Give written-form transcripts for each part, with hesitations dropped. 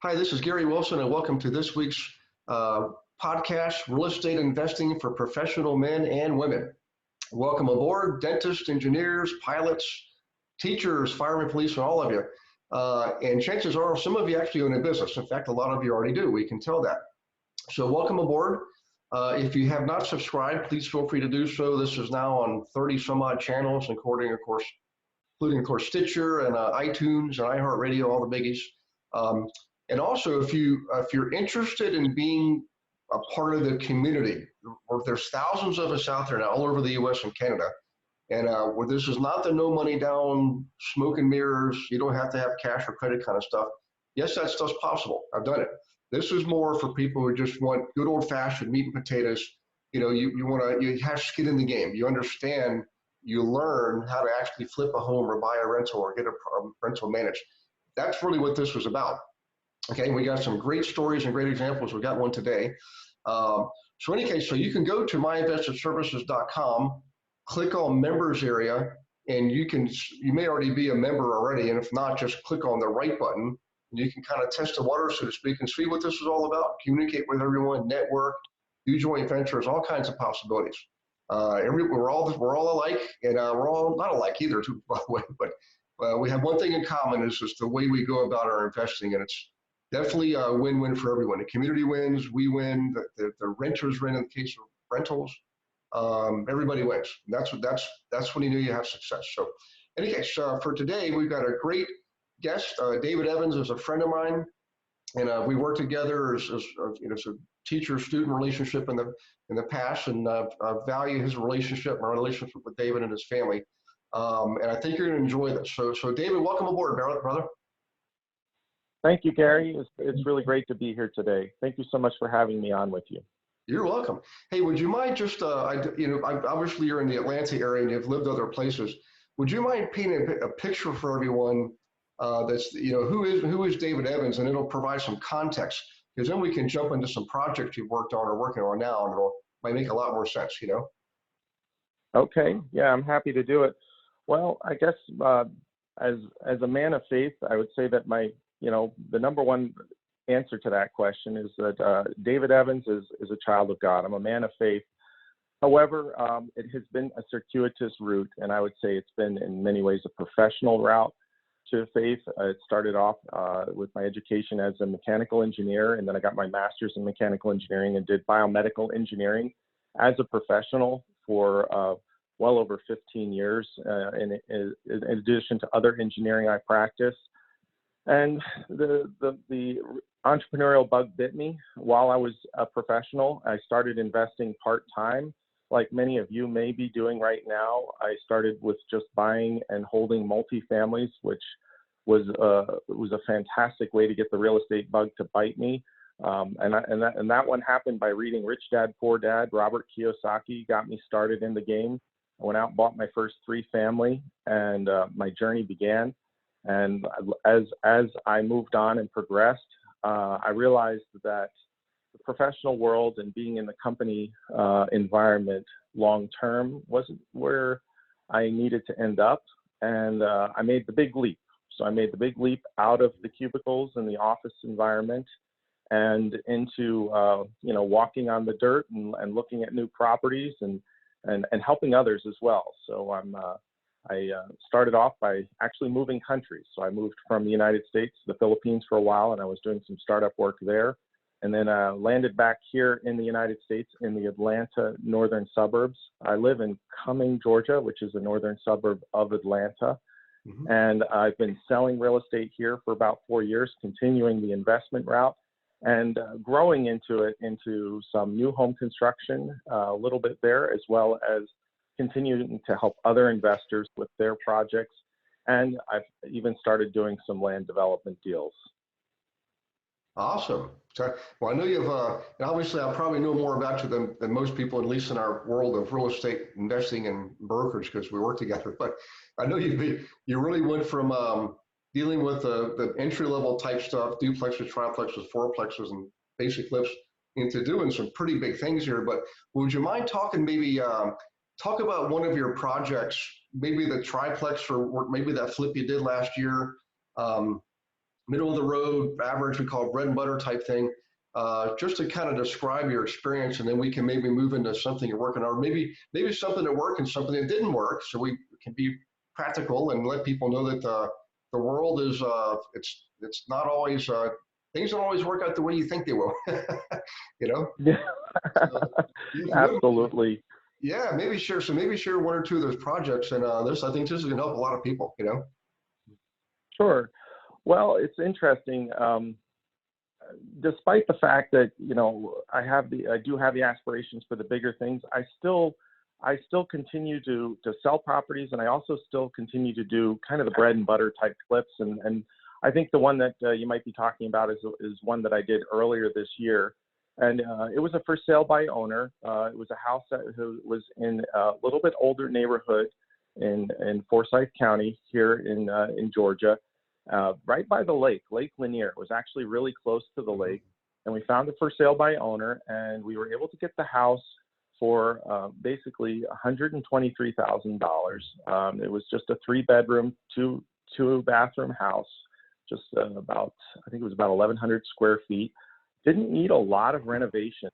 Hi, this is Gary Wilson, and welcome to this week's uh, podcast, Real Estate Investing for Professional Men and Women. Welcome aboard, dentists, engineers, pilots, teachers, firemen, police, and all of you. And chances are some of you actually own a business. In fact, a lot of you already do. We can tell that. So welcome aboard. If you have not subscribed, please feel free to do so. This is now on 30 some odd channels, including of course Stitcher and iTunes and iHeartRadio, all the biggies. Um, and also, if you're interested in being a part of the community, or there's thousands of us out there now, all over the U.S. and Canada, and where this is not the no money down, smoke and mirrors, you don't have to have cash or credit kind of stuff. Yes, that stuff's possible. I've done it. This is more for people who just want good old fashioned meat and potatoes. You have skin in the game. You understand, you learn how to actually flip a home or buy a rental or get a rental managed. That's really what this was about. Okay, we got some great stories and great examples. We got one today. So in any case, so you can go to myinvestedservices.com, click on members area, and you may already be a member already, and if not, just click on the right button. And you can kind of test the water, so to speak, and see what this is all about. Communicate with everyone, network, do joint ventures, all kinds of possibilities. We're all alike, and we're all not alike either, too, by the way. But we have one thing in common: is just the way we go about our investing, and it's definitely a win-win for everyone. The community wins, we win, the renters win in the case of rentals. Everybody wins. That's when you know you have success. So, in any case, for today, we've got a great guest. David Evans is a friend of mine, and we worked together as a teacher-student relationship in the past, and I value his relationship, my relationship with David and his family. And I think you're going to enjoy this. So David, welcome aboard, brother. Thank you, Gary. It's really great to be here today. Thank you so much for having me on with you. You're welcome. Hey, would you mind just, obviously you're in the Atlanta area and you've lived other places. Would you mind painting a picture for everyone who is David Evans, and it'll provide some context, because then we can jump into some projects you've worked on or working on now, and might make a lot more sense, Okay, yeah, I'm happy to do it. Well, I guess as a man of faith, I would say that the number one answer to that question is that David Evans is a child of God. I'm a man of faith. However, it has been a circuitous route, and I would say it's been in many ways a professional route to faith. It started off with my education as a mechanical engineer, and then I got my master's in mechanical engineering and did biomedical engineering as a professional for well over 15 years, in addition to other engineering I practiced. And the entrepreneurial bug bit me while I was a professional. I started investing part-time, like many of you may be doing right now. I started with just buying and holding multifamilies, which was a fantastic way to get the real estate bug to bite me. And that one happened by reading Rich Dad, Poor Dad. Robert Kiyosaki got me started in the game. I went out and bought my first 3-family, and my journey began. And as I moved on and progressed, I realized that the professional world and being in the company environment long term wasn't where I needed to end up. And I made the big leap. So I made the big leap out of the cubicles and the office environment and into walking on the dirt and looking at new properties and helping others as well. So I started off by actually moving countries. So I moved from the United States to the Philippines for a while, and I was doing some startup work there. And then landed back here in the United States in the Atlanta northern suburbs. I live in Cumming, Georgia, which is a northern suburb of Atlanta. Mm-hmm. And I've been selling real estate here for about 4 years, continuing the investment route and growing into some new home construction a little bit there, as well as continuing to help other investors with their projects. And I've even started doing some land development deals. Awesome. So, well, I know you've, obviously I probably know more about you than most people, at least in our world of real estate investing and brokerage, because we work together. But I know you really went from dealing with the entry-level type stuff, duplexes, triplexes, fourplexes, and basic flips, into doing some pretty big things here. But would you mind talking maybe, talk about one of your projects, maybe the triplex or maybe that flip you did last year, middle of the road, average, we call bread and butter type thing, just to kind of describe your experience, and then we can maybe move into something you're working on, or maybe something that worked and something that didn't work, so we can be practical and let people know that the world is it's not always things don't always work out the way you think they will. you know. Yeah. So, Absolutely. yeah, maybe share one or two of those projects, and this I think this is going to help a lot of people. You know. Sure. Well, it's interesting. Despite the fact that I do have the aspirations for the bigger things, I still continue to sell properties, and I also still continue to do kind of the bread and butter type flips. And I think the one that you might be talking about is one that I did earlier this year, and it was a for sale by owner. It was a house that was in a little bit older neighborhood in Forsyth County here in Georgia. Right by the lake, Lake Lanier. It was actually really close to the lake, and we found it for sale by owner, and we were able to get the house for basically $123,000. It was just a 3-bedroom, two bathroom house, just I think it was about 1,100 square feet. Didn't need a lot of renovations,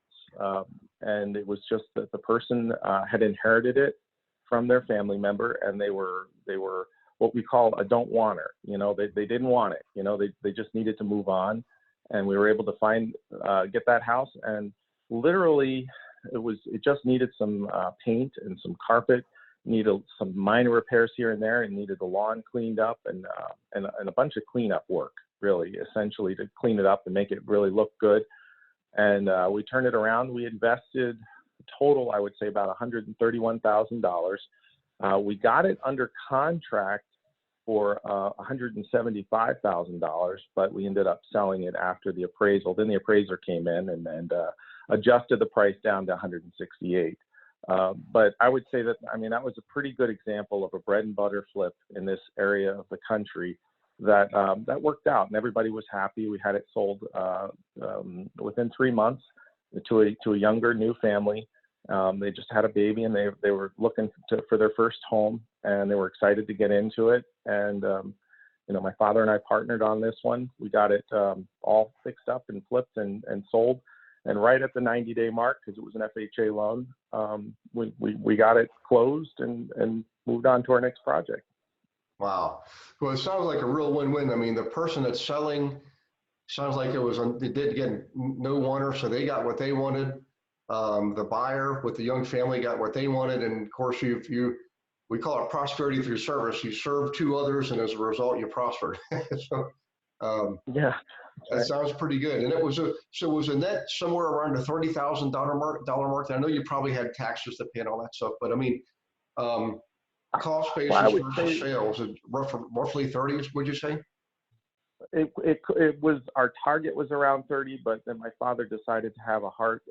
and it was just that the person had inherited it from their family member, and they were what we call a don't wanter. They didn't want it. They just needed to move on, and we were able to get that house. And literally, it just needed some paint and some carpet, needed some minor repairs here and there, and needed the lawn cleaned up and a bunch of cleanup work, really, essentially, to clean it up and make it really look good. And we turned it around. We invested total, I would say, about $131,000. We got it under contract for $175,000, but we ended up selling it after the appraisal. Then the appraiser came in and adjusted the price down to $168,000. But I would say that was a pretty good example of a bread and butter flip in this area of the country that worked out, and everybody was happy. We had it sold within 3 months to a younger new family. They just had a baby, and they were looking for their first home, and they were excited to get into it. And my father and I partnered on this one. We got it all fixed up and flipped and sold. And right at the 90-day mark, because it was an FHA loan, we got it closed and moved on to our next project. Wow. Well, it sounds like a real win-win. I mean, the person that's selling sounds like they did get no wanter, so they got what they wanted. The buyer with the young family got what they wanted, and of course, we call it prosperity through service. You served 2 others, and as a result, you prospered. So, yeah, that right. sounds pretty good. And it was a net somewhere around the $30,000 mark. And I know you probably had taxes to pay and all that stuff, but I mean, cost basis versus sales is roughly 30. Would you say? It was, our target was around 30, but then my father decided to have a heart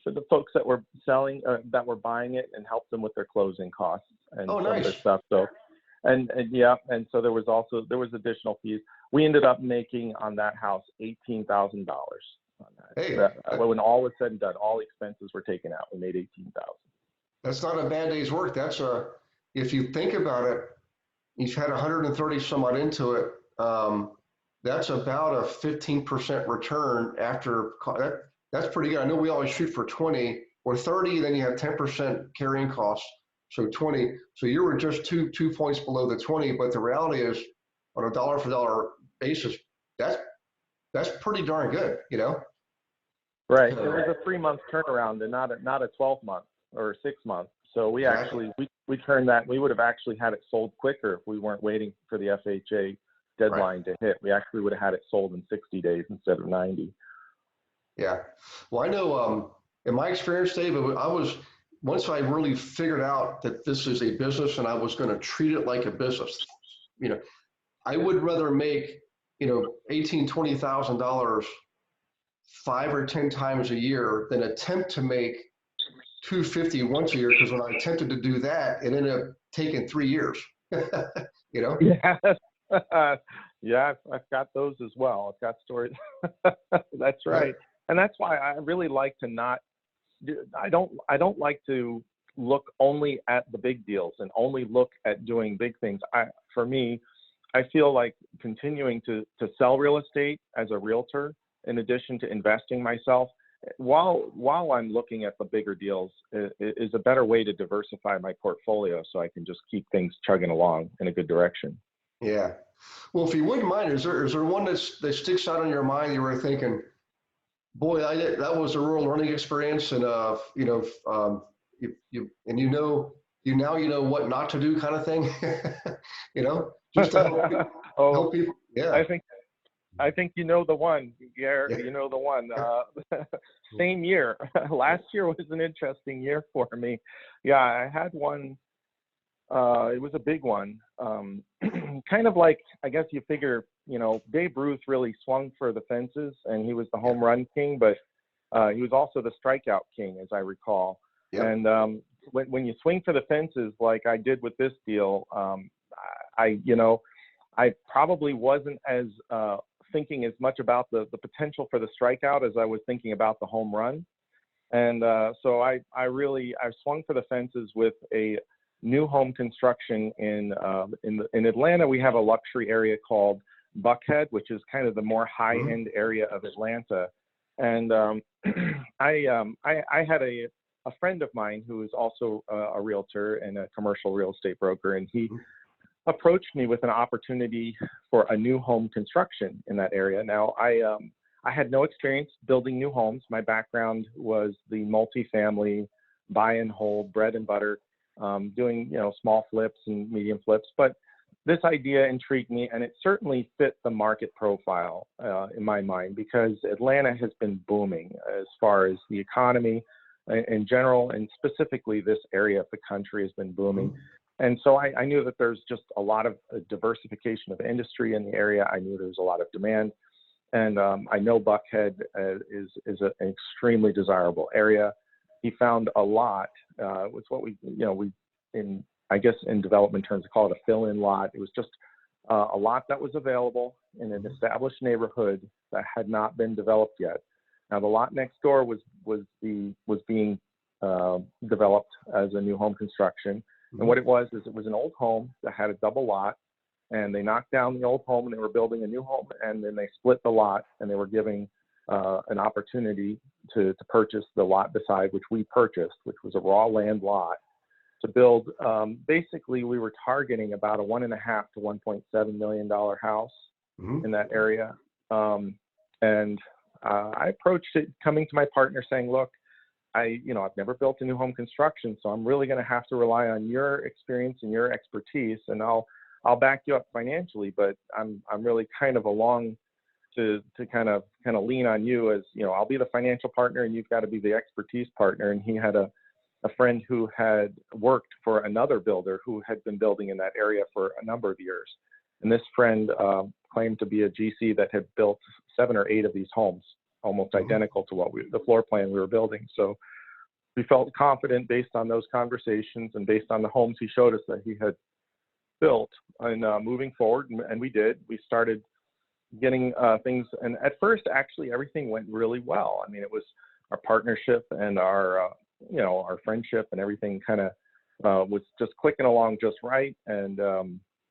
for the folks that were that were buying it, and help them with their closing costs and some of their stuff. So, and so there was additional fees. We ended up making on that house $18,000 on that. Hey, when all was said and done, all expenses were taken out, we made $18,000. That's not a bad day's work. If you think about it, you've had 130 some odd into it. That's about a 15% return after that. That's pretty good. I know we always shoot for 20 or 30, then you have 10% carrying costs. So 20. So you were just two points below the 20, but the reality is, on a dollar for dollar basis, that's pretty darn good, Right. It was a 3-month turnaround, and not a 12-month or 6-month. So we actually we turned that. We would have actually had it sold quicker if we weren't waiting for the FHA deadline to hit. We actually would have had it sold in 60 days instead of 90. Yeah. Well, I know in my experience, Dave, once I really figured out that this is a business and I was going to treat it like a business, I would rather make, $18,000, $20,000 5 or 10 times a year than attempt to make $250 once a year. Because when I attempted to do that, it ended up taking 3 years. Yeah. Yeah, I've got those as well. I've got stories. That's right. And that's why I really like to I don't like to look only at the big deals and only look at doing big things. For me, I feel like continuing to sell real estate as a realtor, in addition to investing myself, while I'm looking at the bigger deals, is a better way to diversify my portfolio so I can just keep things chugging along in a good direction. Yeah. Well, if you wouldn't mind, is there one that sticks out in your mind you were thinking, boy, that was a real learning experience, and you know what not to do, kind of thing, just to help Oh, people. Yeah. I think I think you know the one, Garrett. Yeah. You know the one. Same year. Last year was an interesting year for me. Yeah, I had one. It was a big one. Kind of like, I guess you figure, Babe Ruth really swung for the fences, and he was the home run king, but he was also the strikeout king, as I recall. Yep. And when you swing for the fences, like I did with this deal, I probably wasn't as thinking as much about the potential for the strikeout as I was thinking about the home run. And so I swung for the fences with a new home construction in Atlanta. We have a luxury area called Buckhead, which is kind of the more high-end area of Atlanta. And I had a friend of mine who is also a realtor and a commercial real estate broker, and he approached me with an opportunity for a new home construction in that area. Now, I had no experience building new homes. My background was the multifamily buy and hold, bread and butter, doing small flips and medium flips. But this idea intrigued me, and it certainly fit the market profile in my mind, because Atlanta has been booming as far as the economy in general, and specifically this area of the country has been booming. And so I knew that there's just a lot of diversification of industry in the area. I knew there was a lot of demand. And I know Buckhead is an extremely desirable area. He found a lot. It's what in development terms, we call it a fill-in lot. It was just a lot that was available in an established neighborhood that had not been developed yet. Now, the lot next door was being developed as a new home construction. And what it was an old home that had a double lot, and they knocked down the old home and they were building a new home, and then they split the lot, and they were giving an opportunity to purchase the lot beside, which we purchased, which was a raw land lot, to build. Basically, we were targeting about a $1.5 to $1.7 million house in that area. And I approached it coming to my partner saying, look, I've never built a new home construction, so I'm really going to have to rely on your experience and your expertise, and I'll back you up financially, but I'm really kind of along to kind of lean on you as, I'll be the financial partner and you've got to be the expertise partner. And he had a friend who had worked for another builder who had been building in that area for a number of years. And this friend claimed to be a GC that had built 7 or 8 of these homes, almost identical to the floor plan we were building. So we felt confident based on those conversations and based on the homes he showed us that he had built, and moving forward, and we did. We started getting things, and at first, actually, everything went really well. I mean, it was our partnership and our friendship and everything kind of was just clicking along just right. And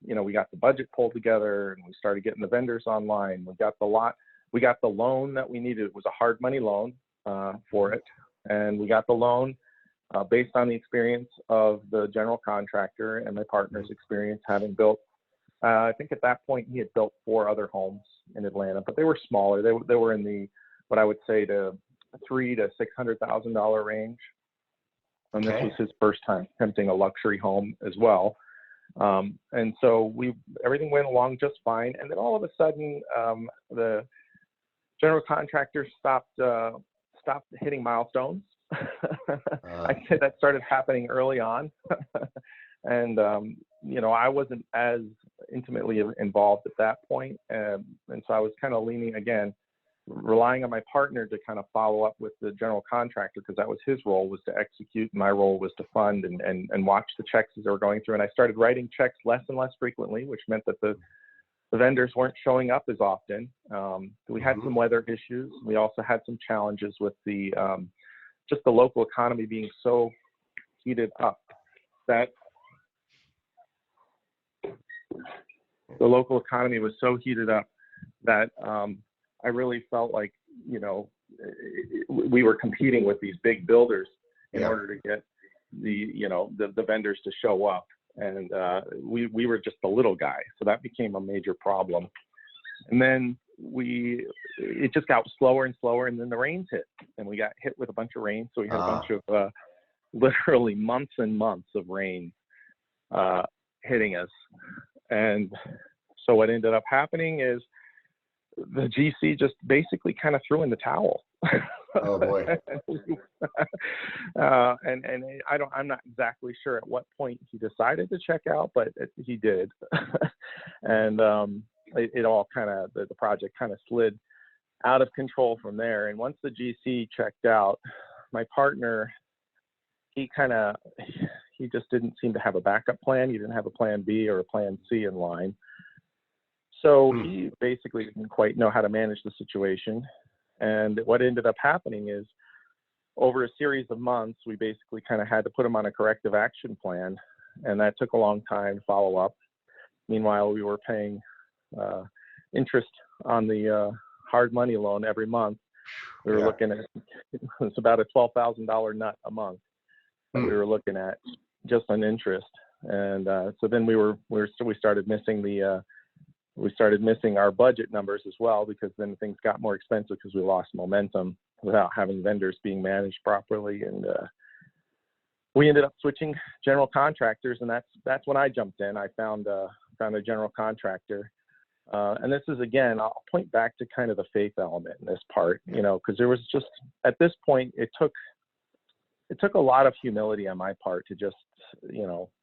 we got the budget pulled together, and we started getting the vendors online. We got the lot. We got the loan that we needed. It was a hard money loan for it. And we got the loan based on the experience of the general contractor and my partner's experience having built. I think at that point he had built 4 other homes in Atlanta, but they were smaller. They were in the, what I would say, to $300,000 to $600,000 range. And this was his first time attempting a luxury home as well. And so everything went along just fine. And then all of a sudden, the general contractor stopped hitting milestones. I'd say that started happening early on. And, I wasn't as intimately involved at that point. And so I was kind of relying on my partner to kind of follow up with the general contractor, because that was his role, was to execute. My role was to fund and watch the checks as they were going through. And I started writing checks less and less frequently, which meant that the vendors weren't showing up as often. We had some weather issues. We also had some challenges with just the local economy being so heated up that the local economy was so heated up that I really felt like, we were competing with these big builders in order to get the vendors to show up. And we were just the little guy. So that became a major problem. And then it just got slower and slower. And then the rains hit, and we got hit with a bunch of rain. So we had a bunch of literally months and months of rain hitting us. And so what ended up happening is the GC just basically kind of threw in the towel. Oh boy. And I'm not exactly sure at what point he decided to check out, but he did. And it all kind of, the project kind of slid out of control from there. And once the GC checked out, my partner, he just didn't seem to have a backup plan. He didn't have a plan B or a plan C in line. So he basically didn't quite know how to manage the situation. And what ended up happening is, over a series of months, we basically kind of had to put him on a corrective action plan. And that took a long time to follow up. Meanwhile, we were paying interest on the hard money loan every month. We were looking at, it's about a $12,000 nut a month that we were looking at just on interest. And so then we started missing our budget numbers as well, because then things got more expensive because we lost momentum without having vendors being managed properly. And we ended up switching general contractors, and that's when I jumped in. I found a general contractor. And this is, again, I'll point back to kind of the faith element in this part, because there was just, at this point, it took a lot of humility on my part to just,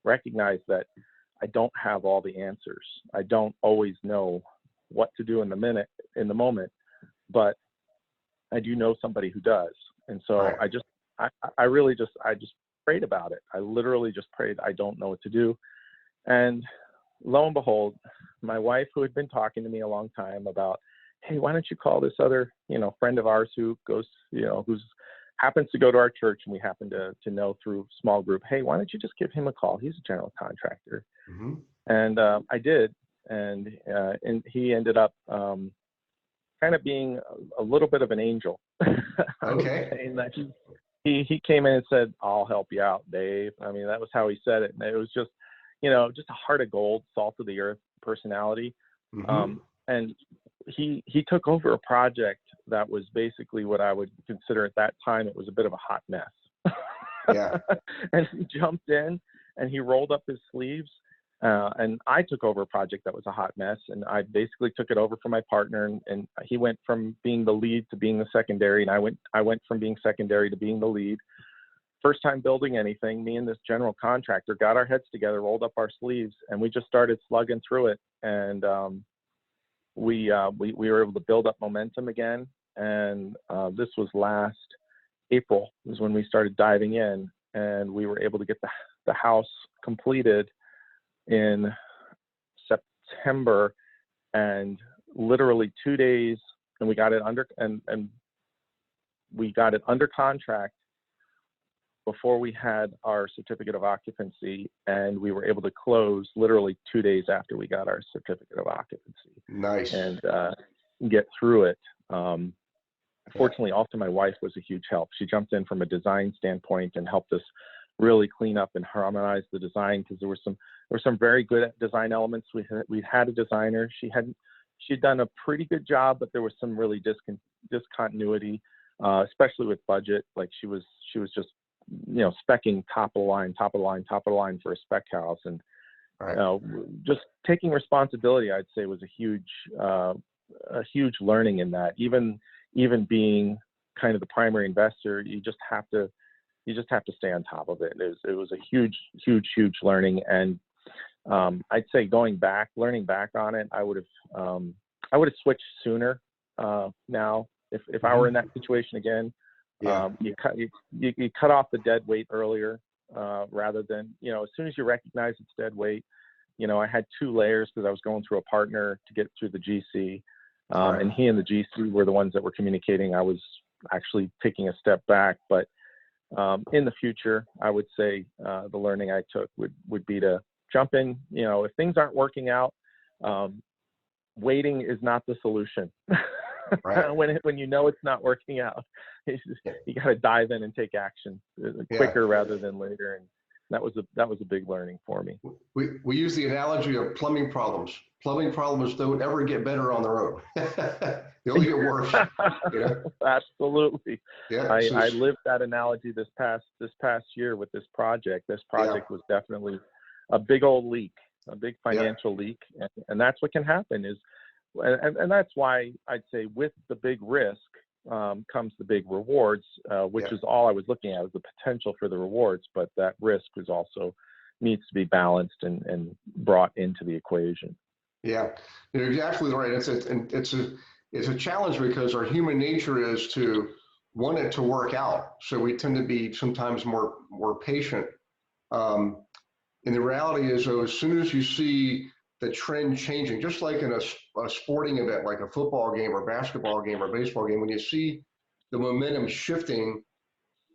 recognize that I don't have all the answers. I don't always know what to do in the moment, but I do know somebody who does. And so I just prayed about it. I literally just prayed. I don't know what to do. And lo and behold, my wife, who had been talking to me a long time about, hey, why don't you call this other, friend of ours who goes, who's happens to go to our church, and we happen to know through small group, hey, why don't you just give him a call? He's a general contractor. Mm-hmm. And I did. And he ended up kind of being a little bit of an angel. Okay. Saying that he came in and said, I'll help you out, Dave. I mean, that was how he said it. And it was just, just a heart of gold, salt of the earth personality. Mm-hmm. And he took over a project that was basically what I would consider at that time, it was a bit of a hot mess. Yeah. And he jumped in and he rolled up his sleeves. And I took over a project that was a hot mess, and I basically took it over from my partner, and he went from being the lead to being the secondary, and I went from being secondary to being the lead. First time building anything, me and this general contractor got our heads together, rolled up our sleeves, and we just started slugging through it. And we were able to build up momentum again. And this was last April was when we started diving in, and we were able to get the house completed in September, and literally 2 days, and we got it under contract before we had our certificate of occupancy, and we were able to close literally 2 days after we got our certificate of occupancy. Nice. And get through it. Fortunately, also my wife was a huge help. She jumped in from a design standpoint and helped us really clean up and harmonize the design, because there were some very good design elements. We had a designer. She'd done a pretty good job, but there was some really discontinuity, especially with budget. Like she was just specking top of the line for a spec house, and just taking responsibility, I'd say, was a huge learning in that. Even being kind of the primary investor, you just have to stay on top of it. It was a huge learning. And I'd say learning back on it, I would have switched sooner. Now, if I were in that situation again, you cut off the dead weight earlier, rather than, as soon as you recognize it's dead weight. I had 2 layers because I was going through a partner to get through the GC. And he and the GC were the ones that were communicating. I was actually taking a step back, but in the future, I would say the learning I took would be to jump in. If things aren't working out, waiting is not the solution. Right. when you know it's not working out, you got to dive in and take action quicker rather than later. And that was a big learning for me. We use the analogy of plumbing problems. Plumbing problems don't ever get better on their own. They only get worse. You know? Absolutely. Yeah. I lived that analogy this past year with this project. This project was definitely a big old leak, a big financial leak, and that's what can happen. And that's why I'd say with the big risk comes the big rewards, which is all I was looking at, was the potential for the rewards, but that risk is also needs to be balanced and brought into the equation. Yeah, you're absolutely right. It's a challenge because our human nature is to want it to work out. So we tend to be sometimes more patient. And the reality is, though, as soon as you see the trend changing, just like in a sporting event, like a football game or basketball game or baseball game, when you see the momentum shifting,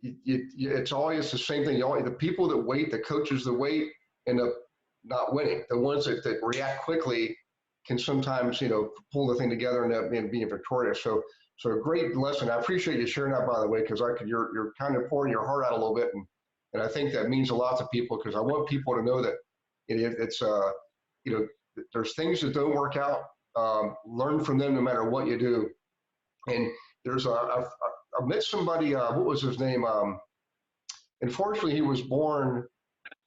it's always the same thing. The people that wait, the coaches that wait, end up not winning. The ones that react quickly can sometimes, pull the thing together and end up being victorious. So a great lesson. I appreciate you sharing that, by the way, because you're kind of pouring your heart out a little bit, and I think that means a lot to people, because I want people to know that there's things that don't work out. Learn from them no matter what you do. And there's I met somebody. What was his name? Unfortunately, he was born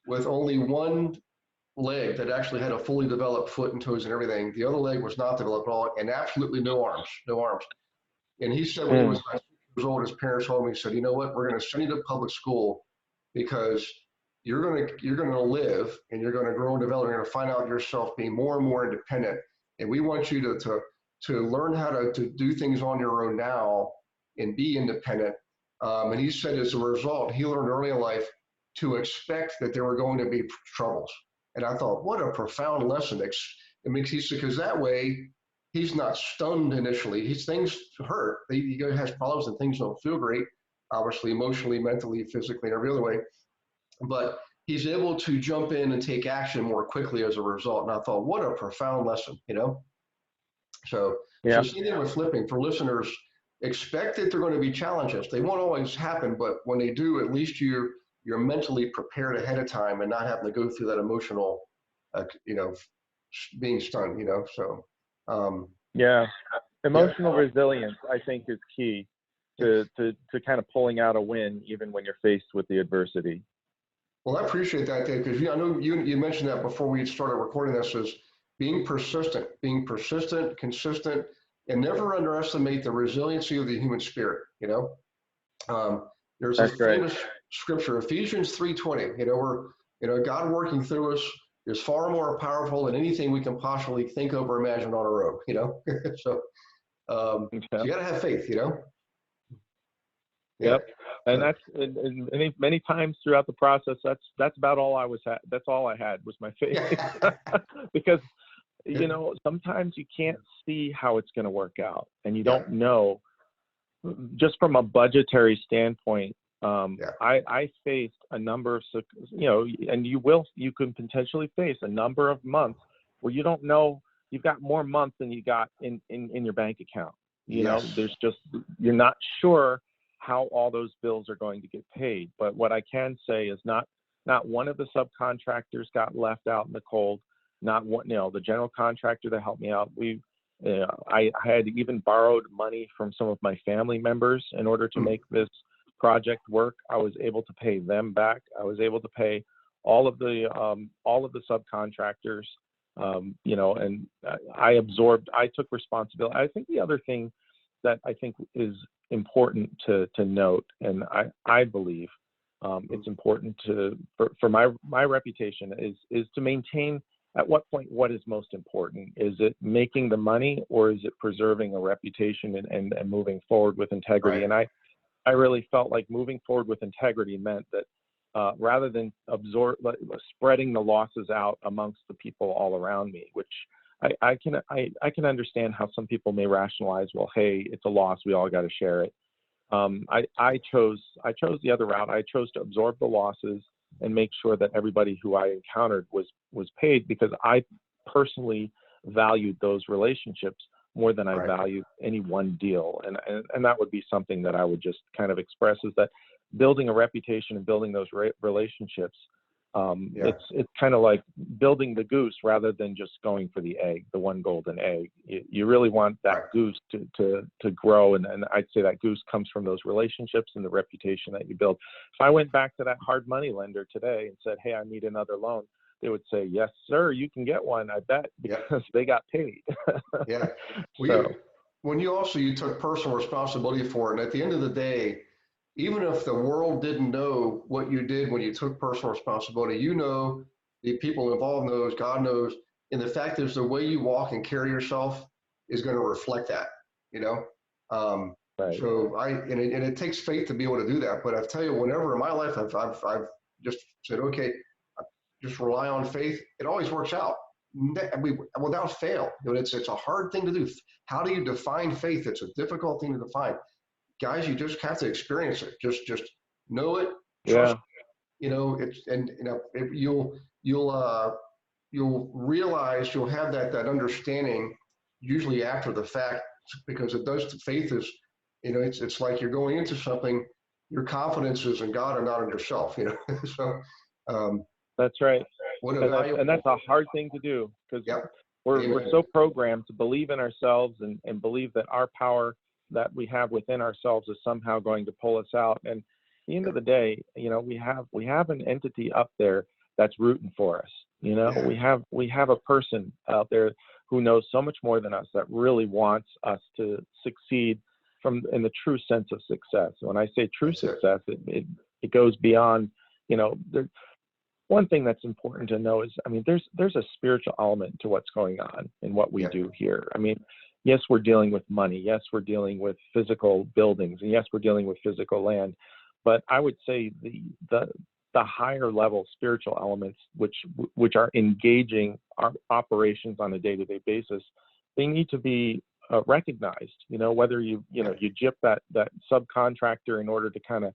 with only one leg that actually had a fully developed foot and toes and everything. The other leg was not developed at all, and absolutely no arms. And he said when he was 6 years old, his parents told him, he said, "You know what? We're going to send you to public school because you're going to live and you're going to grow and develop. You're going to find out yourself being more and more independent. And we want you to learn how to do things on your own now and be independent." And he said as a result, he learned early in life to expect that there were going to be troubles. And I thought, what a profound lesson. He said, because that way he's not stunned initially. Things hurt. He has problems and things don't feel great, obviously, emotionally, mentally, physically, and every other way. But he's able to jump in and take action more quickly as a result. And I thought, what a profound lesson, So same thing with flipping. For listeners, expect that there are going to be challenges. They won't always happen, but when they do, at least you're mentally prepared ahead of time and not having to go through that emotional, being stunned, So, emotional resilience, I think, is key to kind of pulling out a win, even when you're faced with the adversity. Well, I appreciate that, Dave, because I know you mentioned that before we started recording this, is being persistent, consistent, and never underestimate the resiliency of the human spirit. There's a famous scripture, Ephesians 3:20. Where God working through us is far more powerful than anything we can possibly think of or imagine on our own. So you got to have faith. Yep. And that's many times throughout the process. That's about all that's all I had was my faith, because sometimes you can't see how it's going to work out, and you don't know. Just from a budgetary standpoint, I faced a number of, and you can potentially face a number of months where you don't know. You've got more months than you got in your bank account. There's just, you're not sure how all those bills are going to get paid. But what I can say is not one of the subcontractors got left out in the cold. Not one, the general contractor that helped me out. I had even borrowed money from some of my family members in order to make this project work. I was able to pay them back. I was able to pay all of the subcontractors. And I took responsibility. I think the other thing that I think is important to note, and I believe it's important for my reputation is to maintain, at what point, what is most important? Is it making the money, or is it preserving a reputation and moving forward with integrity? Right. And I really felt like moving forward with integrity meant that rather than spreading the losses out amongst the people all around me, which I can understand how some people may rationalize, well, hey, it's a loss, we all got to share it. I chose the other route. I chose to absorb the losses and make sure that everybody who I encountered was paid, because I personally valued those relationships more than I Right. value any one deal. And that would be something that I would just kind of express, is that building a reputation and building those relationships, it's kind of like building the goose rather than just going for the egg, the one golden egg. You really want that Right. goose to grow. And I'd say that goose comes from those relationships and the reputation that you build. If I went back to that hard money lender today and said, hey, I need another loan, they would say, yes, sir, you can get one, I bet, because they got paid. Yeah. So, When you took personal responsibility for it. And at the end of the day, even if the world didn't know what you did when you took personal responsibility, the people involved knows, God knows. And the fact is the way you walk and carry yourself is going to reflect that, you know? right. And it takes faith to be able to do that. But I tell you, whenever in my life, I've just said, okay, just rely on faith. It always works out. Without fail. It's a hard thing to do. How do you define faith? It's a difficult thing to define. Guys, you just have to experience it. Just know it, trust. You'll realize, you'll have that understanding usually after the fact, because faith is, it's like you're going into something. Your confidence is in God and not in yourself. So That's right. And that's a hard thing to do, because we're so programmed to believe in ourselves and believe that our power that we have within ourselves is somehow going to pull us out. And at the end of the day, we have an entity up there that's rooting for us. We have a person out there who knows so much more than us, that really wants us to succeed in the true sense of success. When I say true success, it goes beyond, one thing that's important to know is, there's a spiritual element to what's going on in what we do here. Yes, we're dealing with money. Yes, we're dealing with physical buildings, and yes, we're dealing with physical land. But I would say the higher level spiritual elements, which are engaging our operations on a day-to-day basis, they need to be recognized. Whether you gyp that subcontractor in order to kind of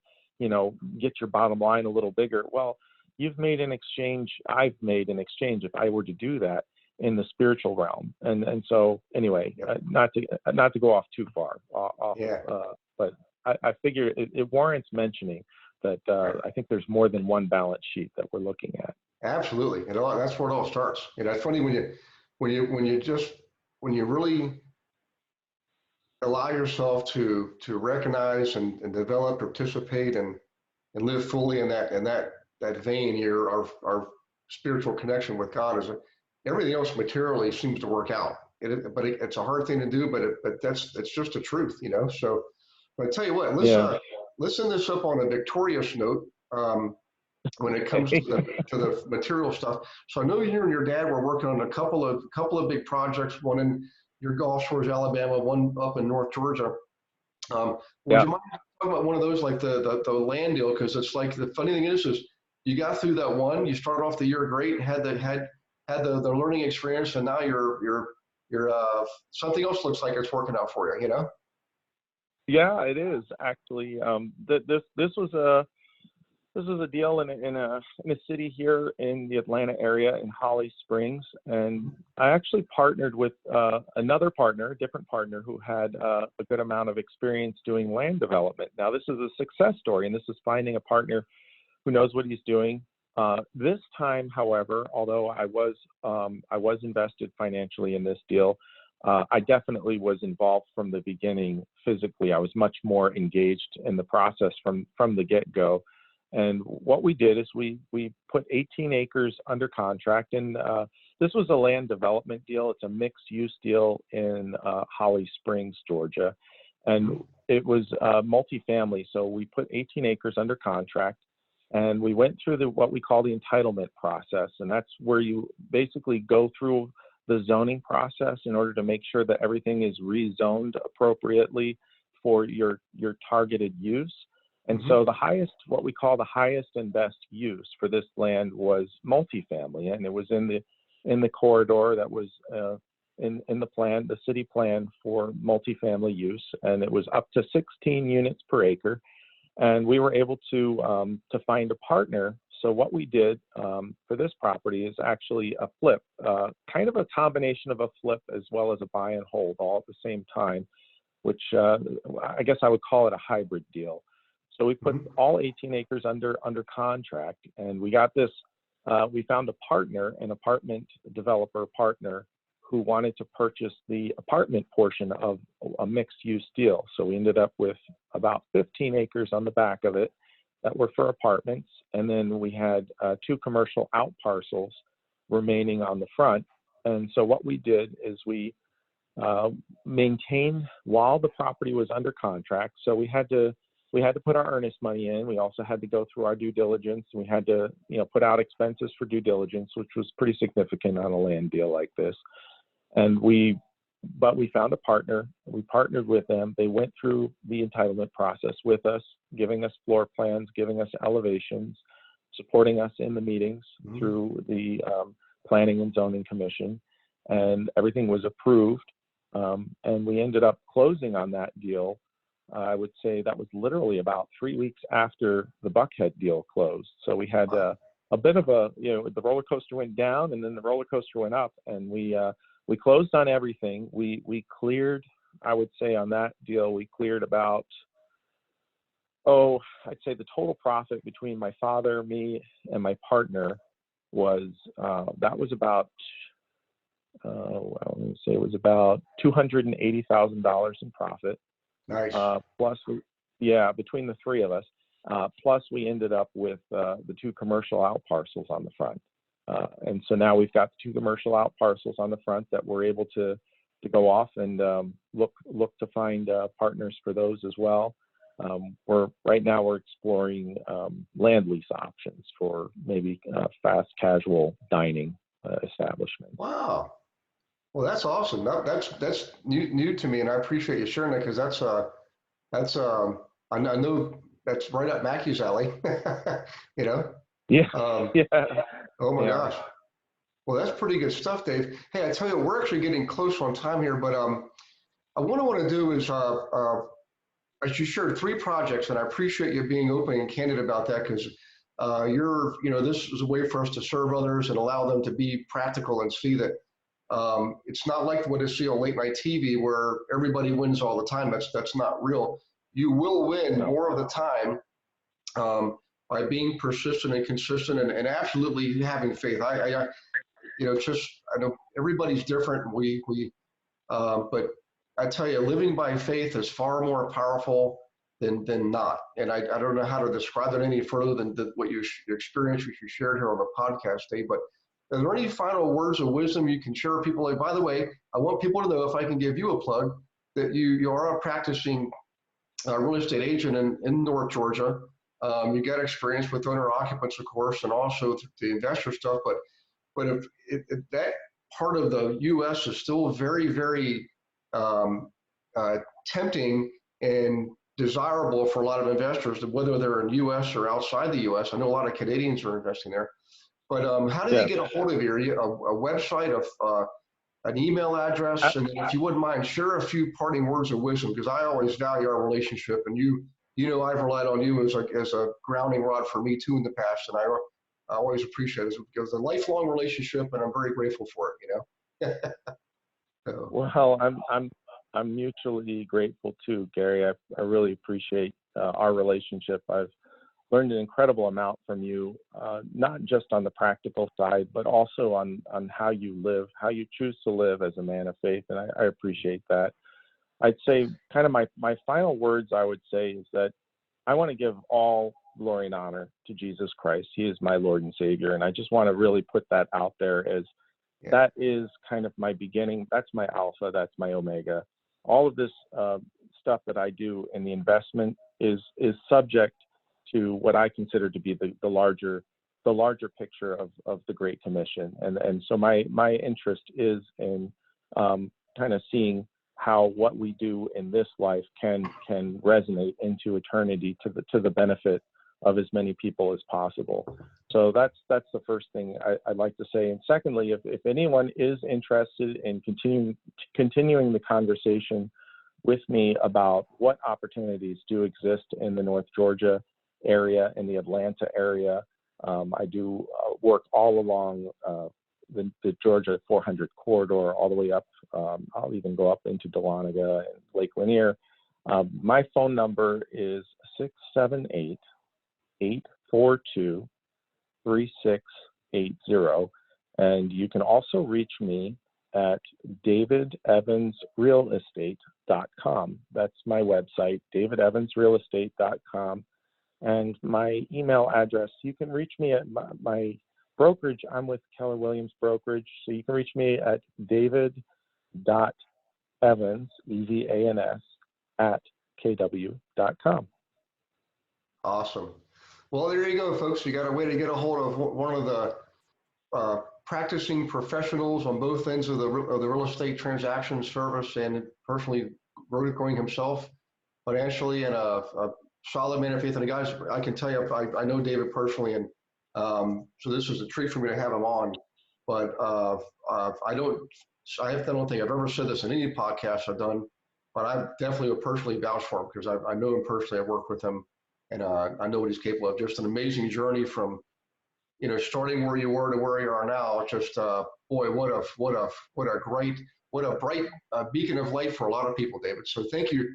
get your bottom line a little bigger. Well, you've made an exchange. I've made an exchange if I were to do that in the spiritual realm. And so anyway, not to go off too far but I figure it warrants mentioning that I think there's more than one balance sheet that we're looking at. Absolutely. That's where it all starts. It's funny when you really allow yourself to recognize and develop, participate, and live fully in that vein. Our spiritual connection with God is everything else materially seems to work out. It's a hard thing to do, but it's just the truth, So, but I tell you what, let's end this up on a victorious note. When it comes to the material stuff. So I know you and your dad were working on a couple of big projects, one in your Gulf Shores, Alabama, one up in North Georgia. Would you mind talking about one of those, like the land deal? Because it's like, the funny thing is you got through that one, you started off the year great, had the learning experience, and now you're something else looks like it's working out for you, Yeah, it is actually. This was a deal in a city here in the Atlanta area in Holly Springs, and I actually partnered with another partner, a different partner, who had a good amount of experience doing land development. Now, this is a success story, and this is finding a partner who knows what he's doing. This time, however, although I was invested financially in this deal, I definitely was involved from the beginning physically. I was much more engaged in the process from the get-go. And what we did is we put 18 acres under contract, and this was a land development deal. It's a mixed-use deal in Holly Springs, Georgia, and it was multifamily. So we put 18 acres under contract, and we went through what we call the entitlement process, and that's where you basically go through the zoning process in order to make sure that everything is rezoned appropriately for your targeted use. And so what we call the highest and best use for this land was multifamily, and it was in the corridor that was in the plan, the city plan for multifamily use, and it was up to 16 units per acre. And we were able to find a partner So what we did for this property is actually a flip, kind of a combination of a flip as well as a buy and hold all at the same time, which I guess I would call it a hybrid deal. So we put all 18 acres under contract, and we got this. We found a partner, an apartment developer partner, who wanted to purchase the apartment portion of a mixed-use deal. So we ended up with about 15 acres on the back of it that were for apartments, and then we had 2 commercial out parcels remaining on the front. And so what we did is we maintained while the property was under contract. So we had to put our earnest money in. We also had to go through our due diligence. We had to, put out expenses for due diligence, which was pretty significant on a land deal like this. But we found a partner. We partnered with them. They went through the entitlement process with us, giving us floor plans, giving us elevations, supporting us in the meetings through the Planning and Zoning Commission, and everything was approved. And we ended up closing on that deal. I would say that was literally about 3 weeks after the Buckhead deal closed. So we had a bit of the roller coaster went down and then the roller coaster went up, and we closed on everything. We cleared, I would say on that deal, we cleared about, I'd say the total profit between my father, me, and my partner was, that was about, let me say it was about $280,000 in profit. Nice. Plus, between the 3 of us, plus we ended up with the 2 commercial out parcels on the front. And so now we've got 2 commercial out parcels on the front that we're able to go off and look to find partners for those as well. Right now we're exploring land lease options for maybe fast casual dining establishments. Wow. Well, that's awesome. That's new to me, and I appreciate you sharing that, because I know that's right up Mackey's alley. Yeah. Oh my gosh. Well, that's pretty good stuff, Dave. Hey, I tell you, we're actually getting close on time here, but what I want to do is, as you shared 3 projects, and I appreciate you being open and candid about that, because this is a way for us to serve others and allow them to be practical and see that it's not like what I see on late night TV where everybody wins all the time. That's not real. You will win more of the time by being persistent and consistent and absolutely having faith. I know everybody's different. But I tell you, living by faith is far more powerful than not. And I don't know how to describe it any further than what your experience which you shared here on the podcast, Dave. But are there any final words of wisdom you can share with people? Like, by the way, I want people to know, if I can give you a plug, that you are a practicing real estate agent in North Georgia. You got experience with owner occupants, of course, and also the investor stuff. But if that part of the U.S. is still very, very tempting and desirable for a lot of investors, whether they're in the U.S. or outside the U.S. I know a lot of Canadians are investing there. But how do they get a hold of you? A website, an email address, and if you wouldn't mind, share a few parting words of wisdom, because I always value our relationship, and I've relied on you as a grounding rod for me too in the past, and I always appreciate it because it's a lifelong relationship, and I'm very grateful for it. So. Well, I'm mutually grateful too, Gary. I really appreciate our relationship. I've learned an incredible amount from you, not just on the practical side, but also on how you live, how you choose to live as a man of faith, and I appreciate that. I'd say kind of my final words I would say is that I want to give all glory and honor to Jesus Christ. He is my Lord and Savior, and I just want to really put that out there as that is kind of my beginning. That's my alpha. That's my omega. All of this stuff that I do in the investment is subject to what I consider to be the larger picture of the Great Commission, and so my interest is in kind of seeing how what we do in this life can resonate into eternity to the benefit of as many people as possible. So that's the first thing I'd like to say. And secondly, if anyone is interested in continuing the conversation with me about what opportunities do exist in the North Georgia area, in the Atlanta area, I do work all along the Georgia 400 corridor, all the way up. I'll even go up into Dahlonega and Lake Lanier. My phone number is 678-842-3680. And you can also reach me at davidevansrealestate.com. That's my website, davidevansrealestate.com. And my email address, you can reach me at my brokerage. I'm with Keller Williams Brokerage. So you can reach me at david.evans, E-V-A-N-S, at kw.com. Awesome. Well, there you go, folks. You got a way to get a hold of one of the practicing professionals on both ends of the real estate transaction service, and personally growing himself financially, and a solid man of faith. And the guys, I can tell you, I know David personally, and so this is a treat for me to have him on. But I don't think I've ever said this in any podcast I've done, but I definitely would personally vouch for him, because I know him personally. I've worked with him, and I know what he's capable of. Just an amazing journey from, starting where you were to where you are now. Just boy, what a bright beacon of light for a lot of people, David. So thank you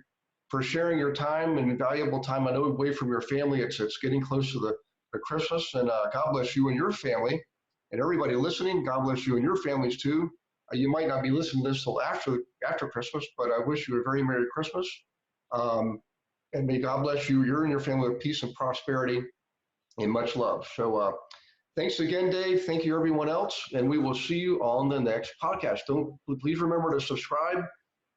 for sharing your time and valuable time. I know away from your family, it's getting close to the Christmas, and God bless you and your family, and everybody listening. God bless you and your families too. You might not be listening to this till after Christmas, but I wish you a very Merry Christmas. And may God bless you and your family with peace and prosperity and much love. So thanks again, Dave. Thank you, everyone else. And we will see you on the next podcast. Please remember to subscribe.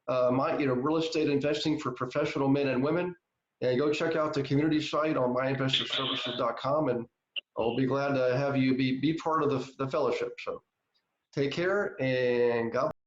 Real estate investing for professional men and women. And go check out the community site on myinvestorservices.com. And I'll be glad to have you be part of the fellowship. So take care, and God